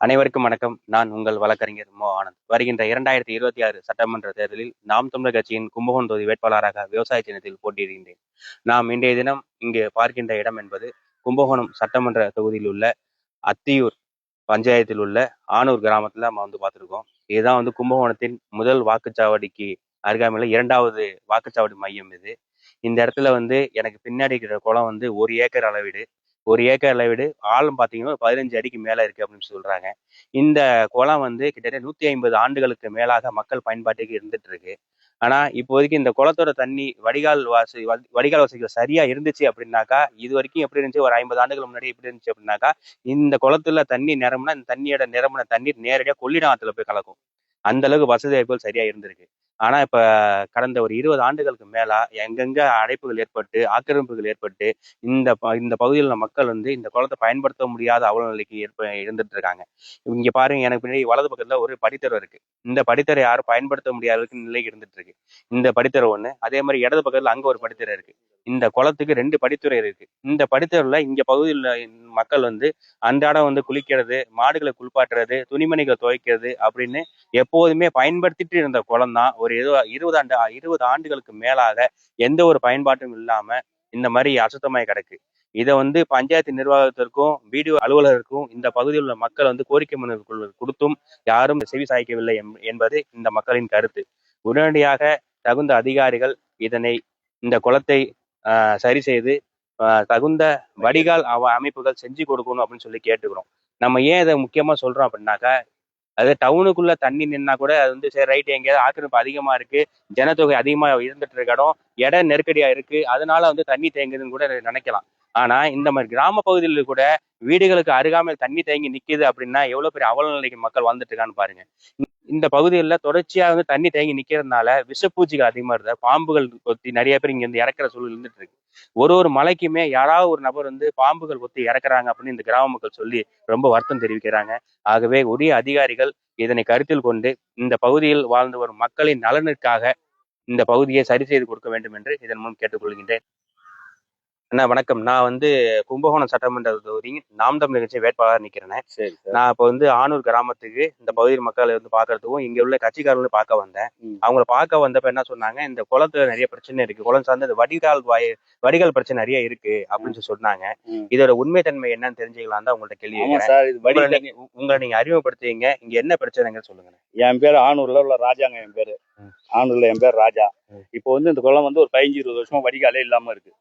அனைவருக்கும் வணக்கம். நான் உங்கள் வழக்கறிஞர் மோ ஆனந்த். வருகின்ற 2026 சட்டமன்ற தேர்தலில் நாம் தமிழர் கட்சியின் கும்பகோணம் தொகுதி வேட்பாளராக விவசாய சின்னத்தில் போட்டியிடுகின்றேன். நாம் இன்றைய தினம் இங்கு பார்க்கின்ற இடம் என்பது கும்பகோணம் சட்டமன்ற தொகுதியில் உள்ள அத்தியூர் பஞ்சாயத்தில் உள்ள ஆனூர் கிராமத்துல நம்ம பார்த்துருக்கோம். இதுதான் கும்பகோணத்தின் முதல் வாக்குச்சாவடிக்கு அருகாமையில் 2வது வாக்குச்சாவடி மையம் இது. இந்த இடத்துல எனக்கு பின்னாடி இருக்கிற குளம் 1 ஏக்கர் அளவீடு. 1 ஏக்கர் அளவீடு ஆழம் பார்த்தீங்கன்னா 15 அடிக்கு மேல இருக்கு அப்படின்னு சொல்றாங்க. இந்த குளம் கிட்டத்தட்ட 150 ஆண்டுகளுக்கு மேலாக மக்கள் பயன்பாட்டுக்கு இருந்துட்டு இருக்கு. ஆனா இப்போதைக்கு இந்த குளத்தோட தண்ணி வடிகால் வசதிகள் சரியா இருந்துச்சு அப்படின்னாக்கா, இது வரைக்கும் எப்படி இருந்துச்சு, ஒரு 50 ஆண்டுகள் முன்னாடி எப்படி இருந்துச்சு அப்படின்னாக்கா, இந்த குளத்துல தண்ணி நிரம்புனா இந்த தண்ணியோட நிரம்பின தண்ணீர் நேரடியா கொள்ளிடம் ஆத்துல போய் கலக்கும். அந்த அளவுக்கு வசதி வாய்ப்புகள் சரியா இருந்திருக்கு. ஆனா இப்ப கடந்த ஒரு 20 ஆண்டுகளுக்கு மேலா எங்கெங்க அடைப்புகள் ஏற்பட்டு, ஆக்கிரமிப்புகள் ஏற்பட்டு இந்த பகுதியில் உள்ள மக்கள் இந்த குளத்தை பயன்படுத்த முடியாத அவல நிலைக்கு இருந்துட்டு இருக்காங்க. இங்க பாருங்க, எனக்கு பின்னாடி வலது பக்கத்துல ஒரு படித்தரம் இருக்கு. இந்த படித்தரை யாரும் பயன்படுத்த முடியாத நிலைக்கு இருந்துட்டு இருக்கு. இந்த படித்தரம் ஒண்ணு, அதே மாதிரி இடது பக்கத்துல அங்க ஒரு படித்தரை இருக்கு. இந்த குளத்துக்கு 2 படித்துறை இருக்கு. இந்த படித்தரைல இங்க பகுதியில் மக்கள் அன்றாடம் குளிக்கிறது, மாடுகளை குளிப்பாட்டுறது, துணிமணிகளை துவைக்கிறது அப்படின்னு எப்போதுமே பயன்படுத்திட்டு இருந்த குளம் தான் ஒரு 20 ஆண்டுகளுக்கு மேலாக எந்த ஒரு பயன்பாட்டும் இல்லாம இந்த மாதிரி அசுத்தமாய் கிடக்கு. இதை பஞ்சாயத்து நிர்வாகத்திற்கும் பிடிஓ அலுவலருக்கும் இந்த பகுதியில் உள்ள மக்கள் கோரிக்கை மனு கொடுத்தும் யாரும் செவி சாய்க்கவில்லை என்பது இந்த மக்களின் கருத்து. உடனடியாக தகுந்த அதிகாரிகள் இந்த குளத்தை சரி செய்து தகுந்த வடிகால் அமைப்புகள் செஞ்சு கொடுக்கணும் அப்படின்னு சொல்லி கேட்டுக்கிறோம். நம்ம ஏன் இதை முக்கியமா சொல்றோம் அப்படின்னாக்கா, அது டவுனுக்குள்ள தண்ணி நின்னா கூட அது சரி ரைட், எங்கேயாவது ஆக்கிரமிப்பு அதிகமா இருக்கு, ஜனத்தொகை அதிகமா இருந்துட்டு இருக்க இட நெருக்கடியா இருக்கு, அதனால தண்ணி தேங்குதுன்னு கூட நினைக்கலாம். ஆனா இந்த மாதிரி கிராம பகுதிகளில் கூட வீடுகளுக்கு அருகாமையில் தண்ணி தேங்கி நிக்குது அப்படின்னா எவ்வளவு பெரிய அவல நிலைக்கு மக்கள் வந்துட்டு இருக்கான்னு பாருங்க. இந்த பகுதிகளில் தொடர்ச்சியா தண்ணி தேங்கி நிக்கிறதுனால விஷப்பூச்சிகள் அதிகமா இருந்த பாம்புகள் கொத்தி நிறைய பேர் இங்க இறக்குற சூழல் இருந்துட்டு இருக்கு. ஒரு மலைக்குமே யாராவது ஒரு நபர் பாம்புகள் கொத்தி இறக்குறாங்க அப்படின்னு இந்த கிராம மக்கள் சொல்லி ரொம்ப வருத்தம் தெரிவிக்கிறாங்க. ஆகவே உரிய அதிகாரிகள் இதனை கருத்தில் கொண்டு இந்த பகுதியில் வாழ்ந்து வரும் மக்களின் நலனுக்காக இந்த பகுதியை சரி செய்து கொடுக்க வேண்டும் என்று இதன் மூலம் கேட்டுக்கொள்கின்றேன். அண்ணா வணக்கம். நான் கும்பகோணம் சட்டமன்ற தொகுதி நாம் தமிழர் கட்சி வேட்பாளராக நிக்கிறேன். நான் இப்போ ஆனூர் கிராமத்துக்கு இந்த பகுதி மக்களை பாக்குறதுக்கும் இங்க உள்ள கட்சிக்காரர்களும் பார்க்க வந்தேன். அவங்கள பார்க்க வந்தப்ப என்ன சொன்னாங்க, இந்த குளத்துல நிறைய பிரச்சனை இருக்கு, குளம் சார்ந்த வடிகால் பிரச்சனை நிறைய இருக்கு அப்படின்னு சொன்னாங்க. இதோட உண்மை தன்மை என்னன்னு தெரிஞ்சுக்கலாம் தான் உங்கள்ட்ட கேள்வி கேட்கிறேன். உங்களை நீங்க அறிமுகப்படுத்துவீங்க, இங்க என்ன பிரச்சனைங்க சொல்லுங்க. என் பேர் ஆனூர்ல உள்ள ராஜாங்க. என் பேரு ஆனூர்ல என் பேர் ராஜா. இப்போ இந்த குளம் ஒரு 15-20 வருஷமா வடிகாலே இல்லாம இருக்கு.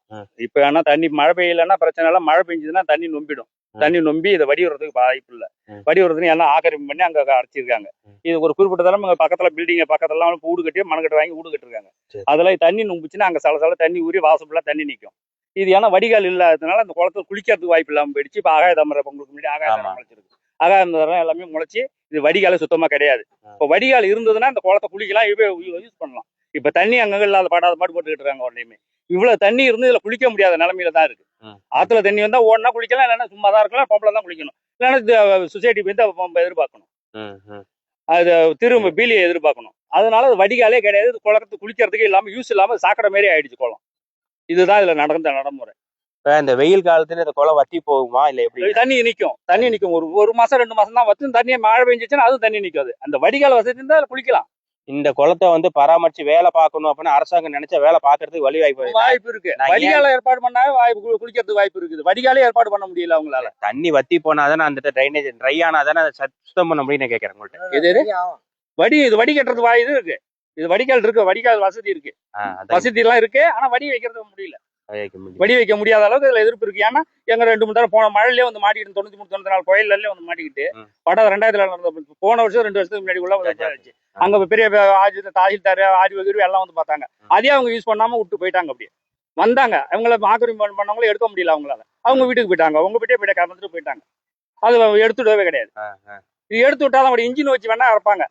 இப்ப ஏன்னா தண்ணி மழை பெய்யலன்னா பிரச்சனை இல்லை, மழை பெஞ்சதுன்னா தண்ணி நொம்பிடும். தண்ணி நொம்பி இதை வடிவறதுக்கு வாய்ப்பு இல்லை. வடிவறதுன்னு எல்லாம் ஆக்கிரமிப்பு பண்ணி அங்க அடைச்சிருக்காங்க. இது ஒரு குறிப்பிட்ட தரம் பக்கத்துல பில்டிங் பக்கத்துல வீடு கட்டி மண்கட்டு வாங்கி வீடு கட்டிருக்காங்க. அதெல்லாம் தண்ணி நொம்பிச்சுன்னா அங்க சில தண்ணி ஊறி வாசப்புல தண்ணி நிற்கும். இது ஏன்னா வடிகால் இல்லாததுனால அந்த குளத்துல குளிக்கிறதுக்கு வாய்ப்பு இல்லாம போயிடுச்சு. இப்ப ஆகாய தாமரை பொங்கலுக்கு முன்னாடி ஆகாய தாமரை முளைச்சிருக்கு. ஆகாய தாமரை எல்லாமே முளைச்சி இது வடிகால சுத்தமா கிடையாது. இப்போ வடிகால் இருந்ததுன்னா இந்த குளத்தை குளிக்கலாம், யூஸ் பண்ணலாம். இப்ப தண்ணி அங்கங்க இல்லாத பாடாத பாடு போட்டுக்கிட்டு இருக்காங்க. உடனே இவ்வளவு தண்ணி இருந்து இதுல குளிக்க முடியாத நிலைமையில தான் இருக்கு. ஆத்துல தண்ணி வந்தா ஓடனா குளிக்கலாம், இல்லைன்னா சும்மா தான் இருக்கலாம், பம்பளை தான் குளிக்கணும், இல்லைன்னா சொசைட்டி போய் எதிர்பார்க்கணும், அது திரும்ப பீலியை எதிர்பார்க்கணும். அதனால அது வடிகாலே கிடையாது. குளத்துக்கு குளிக்கிறதுக்கு இல்லாம யூஸ் இல்லாம சாக்கடை மாரி ஆயிடுச்சு குளம். இதுதான் இதுல நடந்த நடைமுறை. இந்த வெயில் காலத்துல இந்த குளம் வத்தி போகுமா இல்ல எப்படி? தண்ணி நிக்கும். ஒரு மாசம் 2 மாசம் தான் வத்து. தண்ணியை மழை பெஞ்சிச்சுன்னா அதுவும் தண்ணி நிக்காது. அந்த வடிகால் வசதி இருந்தா குளிக்கலாம். இந்த குளத்தை பராமரிச்சு வேலை பார்க்கணும் அப்படின்னு அரசாங்கம் நினைச்சா வேலை பார்க்கறதுக்கு வாய்ப்பு இருக்கு. வடிகால ஏற்பாடு பண்ணாவே குளிக்கிறதுக்கு வாய்ப்பு இருக்குது. வடிகாலே ஏற்பாடு பண்ண முடியல அவங்களால. தண்ணி வத்தி போனாதானே அந்த ட்ரைனேஜ் ட்ரை ஆனாதானே அதை சுத்தம் பண்ண முடியும்னு கேட்கறேன் உங்கள்கிட்ட. இது வடி கட்டுறது இது இருக்கு. இது வடிகால் இருக்கு, வடிகால் வசதி இருக்கு, வசதி எல்லாம் இருக்கு. ஆனா வடி வைக்கிறது முடியல. வடி வைக்க முடியாத அளவுக்கு இதுல எதிர்ப்பு இருக்கு. ஏன்னா எங்க 2-3 தடவை போன மழையிலே மாட்டிக்கிட்டு 93-94 கோயிலே மாட்டிக்கிட்டு படம் 2000 நடந்த போன வருஷம் 2 வருஷத்துக்கு முன்னாடி உள்ள அங்க பெரிய தாசில்தார் ஆதிவகிரி எல்லாம் பார்த்தாங்க. அதே அவங்க யூஸ் பண்ணாம விட்டு போயிட்டாங்க. அப்படியே வந்தாங்க அவங்கள ஆக்கிரமிப்பு பண்ணவங்களும் எடுக்க முடியல. அவங்களால அவங்க வீட்டுக்கு போயிட்டாங்க, அவங்க வீட்டே கறந்துட்டு போயிட்டாங்க. அது எடுத்துடவே கிடையாது. இது எடுத்து விட்டாதான் அப்படி இன்ஜின் வச்சு வேணா இறப்பாங்க.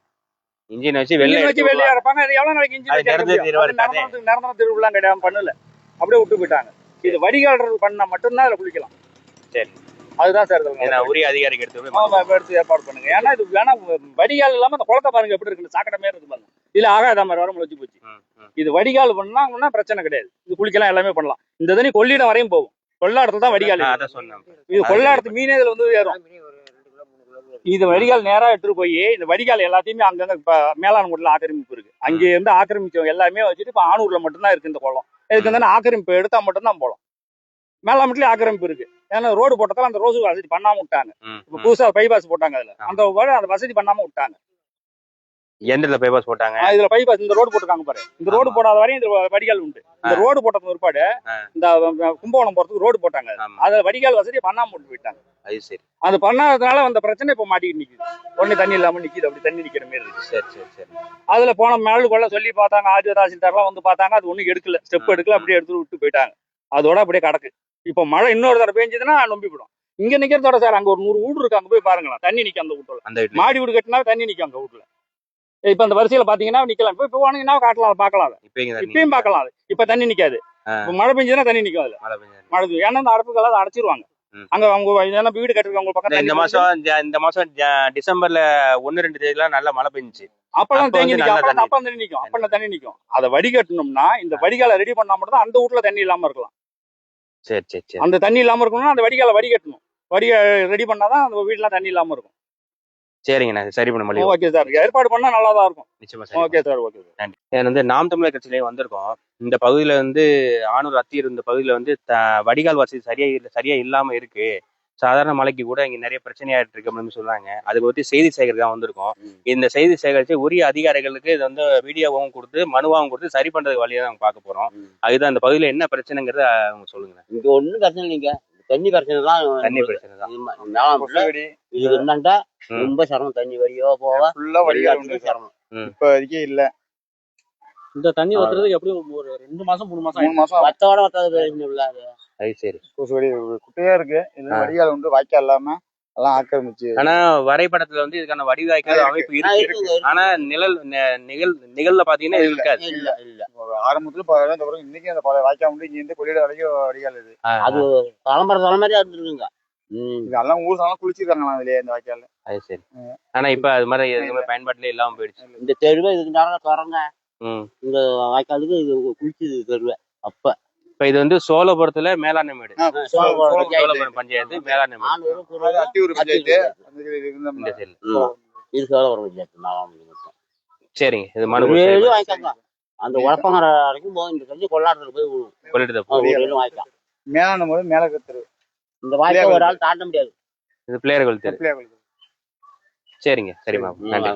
இன்ஜின் வச்சு வெளியே இறப்பாங்க. அது எவ்வளவு நாளைக்கு இன்ஜின் நிரந்தர திருவிழா கிடையாது பண்ணல, அப்படியே விட்டு போயிட்டாங்க. இது வடிகால் பண்ணா மட்டும்தான் அதுல குளிக்கலாம். சரி, அதுதான் சார் உரிய அதிகாரிக்கு எடுத்து ஏற்பாடு பண்ணுங்க. ஏன்னா இது வேணா வடிகால் இல்லாம அந்த குளத்தை பாருங்க எப்படி இருக்கு, சாக்கடை மாதிரி இருக்கு பாருங்க. இதுல ஆகாய தாமரை வர முளைச்சு போச்சு. இது வடிகால் பண்ணா பிரச்சனை கிடையாது. இது குளிக்கலாம், எல்லாமே பண்ணலாம். இந்த தண்ணி கொள்ளிடம் வரையும் போகும். கொள்ளாடத்துல தான் வடிகால். சொன்னேன், இது கொள்ளாடத்து மீனே இதுல ஏறும். இது வடிகால் நேரா எடுத்துட்டு போய் இந்த வடிகால் எல்லாத்தையுமே அங்கங்க இப்ப மேலாண்குடியில ஆக்கிரமிப்பு இருக்கு. அங்கே இருந்து ஆக்கிரமிச்சவங்க எல்லாமே வச்சுட்டு இப்ப ஆனூர்ல மட்டும்தான் இருக்கு இந்த குளம். இதுக்கு வந்து ஆக்கிரமிப்பு எடுத்தா மட்டும்தான் போலாம். மேலாமட்டிலே ஆக்கிரமிப்பு இருக்கு. ஏன்னா ரோடு போட்டதால அந்த ரோடு வசதி பண்ணாம விட்டாங்க. இப்ப புதுசா பைபாஸ் போட்டாங்க. அதுல அந்த வசதி பண்ணாம விட்டாங்க. எந்த பைபாஸ் போட்டாங்க? இதுல பைபாஸ் இந்த ரோடு போட்டுருக்காங்க பாரு. இந்த ரோடு போடாத வரையும் இந்த வடிகால் உண்டு. இந்த ரோடு போட்டது ஒருபாடு இந்த கும்பகோணம் போறதுக்கு ரோடு போட்டாங்க. அதுல வடிகால் வசதியை பண்ணாம போட்டு போயிட்டாங்க. அது சரி. அது பண்ணாததுனால அந்த பிரச்சனை இப்ப மாட்டிக்கிட்டு நிக்குது. உடனே தண்ணி இல்லாம நிக்குது. அப்படி தண்ணி நிக்கிற மாதிரி இருக்கு. சரி சரி சரி. அதுல போன மேலு கொள்ள சொல்லி பார்த்தாங்க. ஆர்டிஓ தாசில்தார்லாம் வந்து பார்த்தாங்க. அது ஒண்ணும் எடுக்கல, ஸ்டெப் எடுக்கல. அப்படியே எடுத்து விட்டு போயிட்டாங்க. அதோட அப்படியே கிடக்கு. இப்ப மழை இன்னொரு தடவை பெஞ்சதுன்னா நம்பி போடும். இங்க நிக்கிறதோட சார் அங்க ஒரு 100 வீடு இருக்கு. அங்க போய் பாருங்களா, தண்ணி நிக்கும் அந்த வீட்டுல. அந்த மாடி வீடு கட்டினா தண்ணி நிக்கும் அங்க வீட்டுல. இப்ப அந்த வரிசையில பாத்தீங்கன்னா நிக்கலாம். இப்ப போனீங்கன்னா காட்டலாம், பாக்கலாம். இப்பயும் பாக்கலாம். இப்ப தண்ணி நிக்காது. இப்ப மழை பெஞ்சதுன்னா தண்ணி நிக்கும். அதுல மழை ஏன்னா அந்த அடப்புகள் அடைச்சிருவாங்க. அங்க அவங்க வீடு கட்டிருக்காங்க பக்கம். இந்த மாசம் டிசம்பர்ல 1-2 தேதிலாம் நல்ல மழை பெஞ்சுச்சு. அப்பெல்லாம் தேங்கி நிக்கும். அப்பெல்லாம் தண்ணி நிக்கும். அப்பெல்லாம் தண்ணி நிக்கும். அதை வடிகட்டணும்னா இந்த வடிகாலை ரெடி பண்ணா மட்டும் தான் அந்த வீட்டுல தண்ணி இல்லாம இருக்கலாம். சரி சரி சரி. அந்த தண்ணி இல்லாம இருக்கணும்னா அந்த வடிகாலை வடிகட்டணும். வடிகால் ரெடி பண்ணாதான் அந்த வீட்டுல தண்ணி இல்லாம இருக்கும். சரிங்கண்ணா, சரி பண்ண முடியும். ஓகே சார், ஏற்பாடு பண்ணா நல்லா தான் இருக்கும். நிச்சயமா. Okay sir, okay sir. நன்றி. வந்து நாம் தமிழர் கட்சியிலேயே வந்திருக்கோம். இந்த பகுதியில வந்து ஆனூர் அத்தியூர் இந்த பகுதியில வந்து வடிகால் வசதி சரியா இல்லாம இருக்கு. சாதாரண மழைக்கு கூட இங்க நிறைய பிரச்சனையாயிட்டு இருக்கு அப்படின்னு சொல்றாங்க. அதுக்கு பத்தி செய்தி சேகரிக்க வந்திருக்கோம். இந்த செய்தி சேகரிச்சு உரிய அதிகாரிகளுக்கு இது வந்து வீடியோவும் கொடுத்து மனுவாவும் கொடுத்து சரி பண்றதுக்கு வழியை தான் பார்க்க போறோம். அதுதான் இந்த பகுதியில என்ன பிரச்சனைங்கிறத அவங்க சொல்லுங்க. இங்க ஒண்ணும் பிரச்சனை இல்லைங்க. தண்ணி பிரச்சனை தான். தண்ணி பிரச்சனை தான். இது என்னண்டா ரொம்ப சிரமம். தண்ணி வரியோ போவா சிரமம். இப்போதைக்கு இல்ல. இந்த தண்ணி ஊத்துறதுக்கு எப்படியும் ஒரு 2 மாசம் 3 மாசம் வத்தோட வத்தாது. அது சரி. குட்டையா இருக்கு. வடிகால் வந்து வாய்க்கால் இல்லாம எல்லாம் ஆக்கிரமிச்சு. ஆனா வரைபடத்துல வந்து இதுக்கான வடிவாய்க்கால் அமைப்பு இருக்கு. ஆனா நிகழ்ல பாத்தீங்கன்னா இது இருக்காது. இல்ல ஆரம்பத்துல இன்னைக்கு அந்த வாய்க்கால் வந்து இங்க இருந்து கொள்ளிட வரைக்கும் வடிகால் இது. அது தலைமுறையா இருந்துருக்குங்க. இதெல்லாம் ஊர் சாலம் குளிச்சிருக்காங்களா அதுலயே இந்த வாய்க்கால். அது சரி. ஆனா இப்ப அது மாதிரி எதுவுமே பயன்பாட்டுல இல்லாம போயிடுச்சு. இந்த தெருவை இதுக்கு நேரம் திறங்க. இந்த வாய்க்காலுக்கு இது குளிச்சுது தெருவை. அப்ப இப்ப இது வந்து சோழபுரத்துல மேலாண்மை மேடு. சோழபுரம் பஞ்சாயத்து மேலாண்மை மேடு. இது சோழபுரம் பஞ்சாயத்து. சரிங்க. இது மனு வாய்க்கால் அந்த உழப்பங்கிற வரைக்கும் போகும். இந்த தண்ணி கொள்ளாடத்துல போய் கொள்ளிட்டு வாய்க்கால் மேலாண்மை போது மேல கத்துரு. இந்த வாய்க்கால் ஒரு ஆள் தாண்ட முடியாது. இது பிள்ளையர்கள் தெரு. சரிங்க. சரிம்மா, நன்றி.